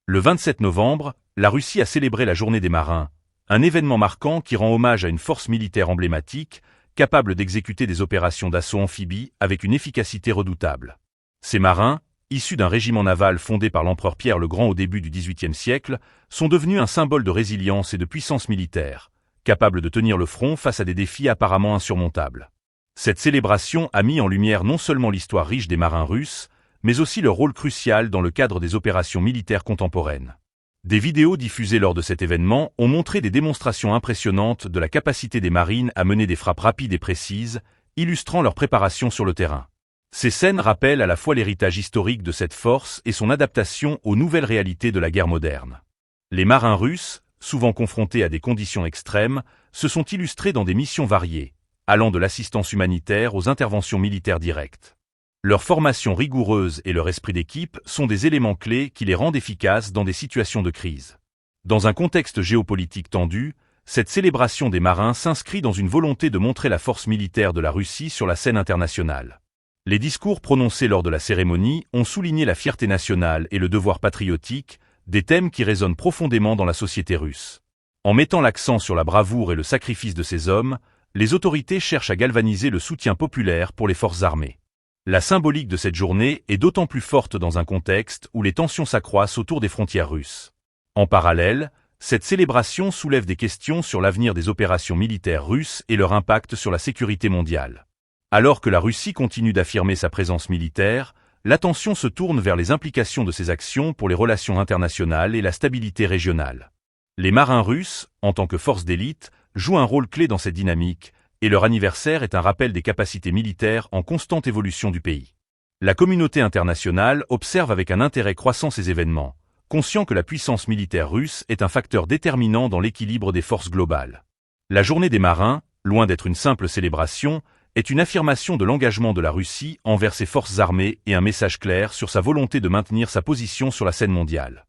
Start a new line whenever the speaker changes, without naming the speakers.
Le 27 novembre, la Russie a célébré la Journée des marins, un événement marquant qui rend hommage à une force militaire emblématique, capable d'exécuter des opérations d'assaut amphibie avec une efficacité redoutable. Ces marins, issus d'un régiment naval fondé par l'empereur Pierre le Grand au début du XVIIIe siècle, sont devenus un symbole de résilience et de puissance militaire, capables de tenir le front face à des défis apparemment insurmontables. Cette célébration a mis en lumière non seulement l'histoire riche des marins russes, mais aussi leur rôle crucial dans le cadre des opérations militaires contemporaines. Des vidéos diffusées lors de cet événement ont montré des démonstrations impressionnantes de la capacité des marines à mener des frappes rapides et précises, illustrant leur préparation sur le terrain. Ces scènes rappellent à la fois l'héritage historique de cette force et son adaptation aux nouvelles réalités de la guerre moderne. Les marins russes, souvent confrontés à des conditions extrêmes, se sont illustrés dans des missions variées, allant de l'assistance humanitaire aux interventions militaires directes. Leur formation rigoureuse et leur esprit d'équipe sont des éléments clés qui les rendent efficaces dans des situations de crise. Dans un contexte géopolitique tendu, cette célébration des marins s'inscrit dans une volonté de montrer la force militaire de la Russie sur la scène internationale. Les discours prononcés lors de la cérémonie ont souligné la fierté nationale et le devoir patriotique, des thèmes qui résonnent profondément dans la société russe. En mettant l'accent sur la bravoure et le sacrifice de ces hommes, les autorités cherchent à galvaniser le soutien populaire pour les forces armées. La symbolique de cette journée est d'autant plus forte dans un contexte où les tensions s'accroissent autour des frontières russes. En parallèle, cette célébration soulève des questions sur l'avenir des opérations militaires russes et leur impact sur la sécurité mondiale. Alors que la Russie continue d'affirmer sa présence militaire, l'attention se tourne vers les implications de ces actions pour les relations internationales et la stabilité régionale. Les marins russes, en tant que force d'élite, jouent un rôle clé dans cette dynamique, et leur anniversaire est un rappel des capacités militaires en constante évolution du pays. La communauté internationale observe avec un intérêt croissant ces événements, conscient que la puissance militaire russe est un facteur déterminant dans l'équilibre des forces globales. La Journée des marins, loin d'être une simple célébration, est une affirmation de l'engagement de la Russie envers ses forces armées et un message clair sur sa volonté de maintenir sa position sur la scène mondiale.